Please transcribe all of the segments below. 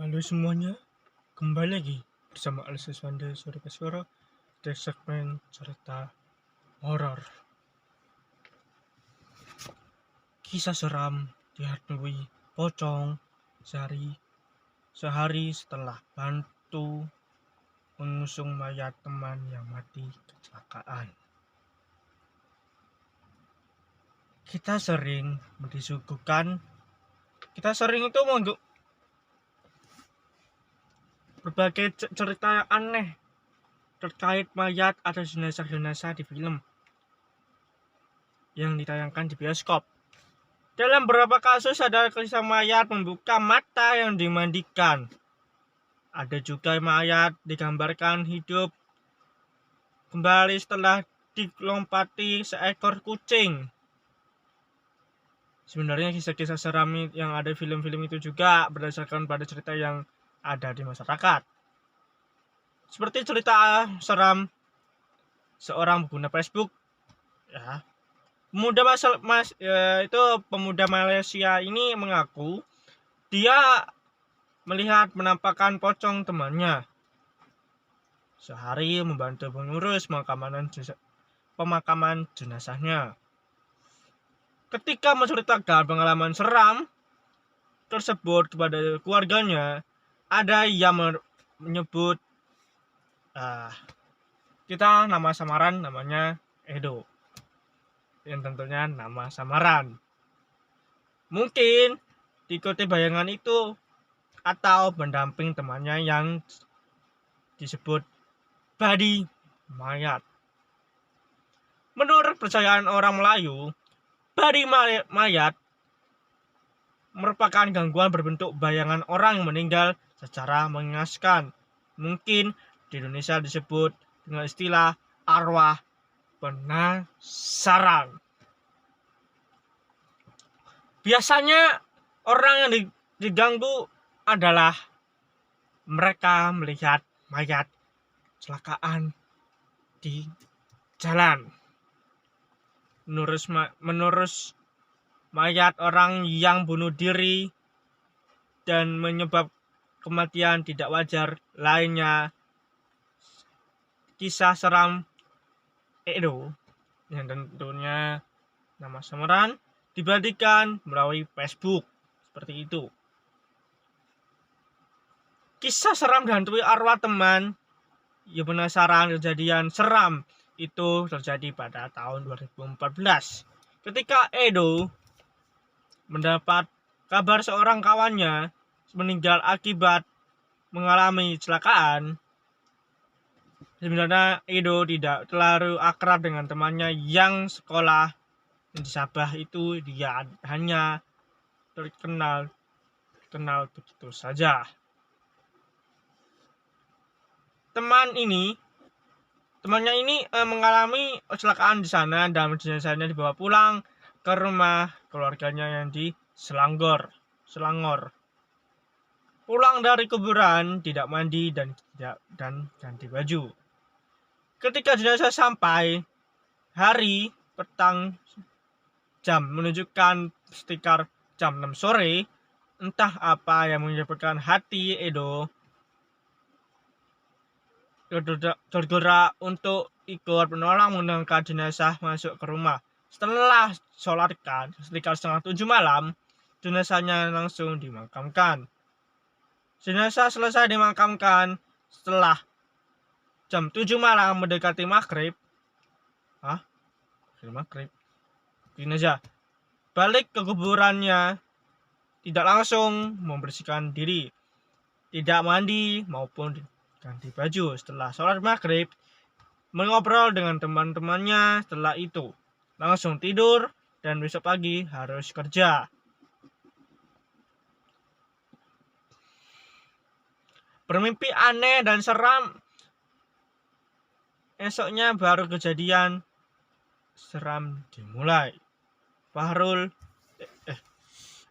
Halo semuanya, kembali lagi bersama Alisa Wanda Sore Pesoro di segmen cerita horor. Kisah seram dihantui pocong sehari setelah bantu mengusung mayat teman yang mati kecelakaan. Kita sering itu berbagai cerita yang aneh terkait mayat atau jenazah-jenazah di film yang ditayangkan di bioskop. Dalam beberapa kasus ada kisah mayat membuka mata yang dimandikan. Ada juga mayat digambarkan hidup kembali setelah dilompati seekor kucing. Sebenarnya kisah-kisah seram yang ada di film-film itu juga berdasarkan pada cerita yang ada di masyarakat. Seperti cerita seram seorang pengguna Facebook, ya. Pemuda Malaysia ini mengaku dia melihat penampakan pocong temannya sehari membantu mengurus pemakaman jenazahnya. Ketika menceritakan pengalaman seram tersebut kepada keluarganya, ada yang menyebut kita nama samaran namanya Edo, yang tentunya nama samaran. Mungkin diikuti bayangan itu atau pendamping temannya yang disebut badi mayat. Menurut percayaan orang Melayu, badi mayat merupakan gangguan berbentuk bayangan orang yang meninggal secara mengenaskan. Mungkin di Indonesia disebut dengan istilah arwah penasaran. Biasanya orang yang diganggu adalah mereka melihat mayat kecelakaan di jalan. Menurut mayat orang yang bunuh diri dan menyebab kematian tidak wajar lainnya, kisah seram Edo yang tentunya nama samaran dibagikan melalui Facebook seperti itu. Kisah seram dihantui arwah teman yang penasaran kejadian seram itu terjadi pada tahun 2014 ketika Edo mendapat kabar seorang kawannya meninggal akibat mengalami kecelakaan. Sebenarnya Edo tidak terlalu akrab dengan temannya yang sekolah di Sabah itu. Dia hanya kenal begitu saja. Temannya ini mengalami kecelakaan di sana dan jenazahnya dibawa pulang ke rumah keluarganya yang di Selangor. Pulang dari kuburan tidak mandi dan ganti baju. Ketika jenazah sampai, hari petang jam menunjukkan sekitar jam 6 sore. Entah apa yang menyebabkan hati Edo tergerak untuk ikut menolong mengangkat jenazah masuk ke rumah. Setelah sholatkan sekitar 6:30 malam, jenazahnya langsung dimakamkan. Jenazah selesai dimakamkan setelah jam 7 malam mendekati maghrib. Jenazah balik ke kuburannya, tidak langsung membersihkan diri, tidak mandi maupun ganti baju. Setelah sholat maghrib, mengobrol dengan teman-temannya. Setelah itu langsung tidur dan besok pagi harus kerja. Bermimpi aneh dan seram. Esoknya baru kejadian seram dimulai.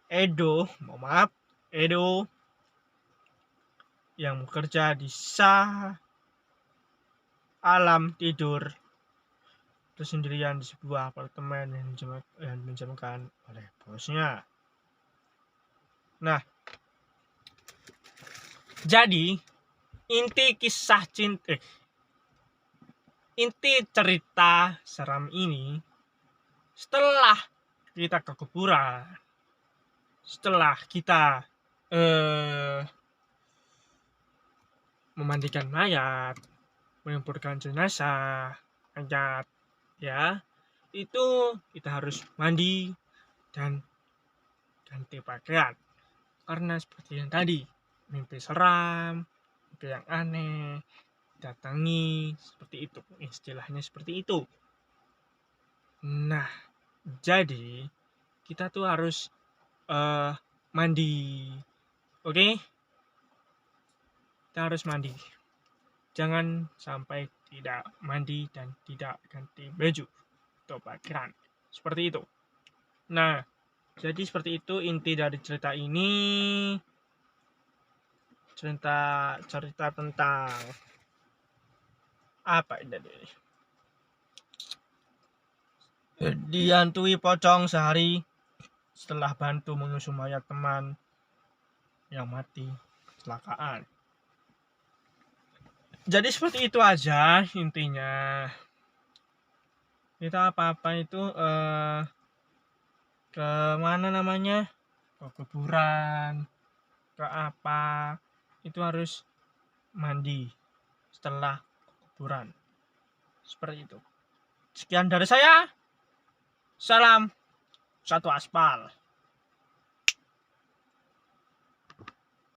Edo yang bekerja di alam tidur bersendirian di sebuah apartemen yang diminjamkan oleh bosnya. Nah, Jadi inti kisah cinta inti cerita seram ini, setelah kita ke kuburan, setelah kita memandikan mayat, menguburkan jenazah, mayat, ya, itu kita harus mandi dan ganti pakaian. Karena seperti yang tadi, mimpi seram, mimpi yang aneh, datangi, seperti itu. Istilahnya seperti itu. Nah, jadi kita tuh harus mandi. Oke? Kita harus mandi. Jangan sampai tidak mandi dan tidak ganti baju atau pakaian. Seperti itu. Nah, jadi seperti itu inti dari cerita ini. Cerita tentang apa ini? Dihantui pocong sehari setelah bantu mengusung mayat teman yang mati kecelakaan. Jadi seperti itu aja intinya. Kita apa-apa itu ke mana namanya, ke kuburan, ke apa, itu harus mandi setelah kuburan. Seperti itu. Sekian dari saya. Salam satu aspal.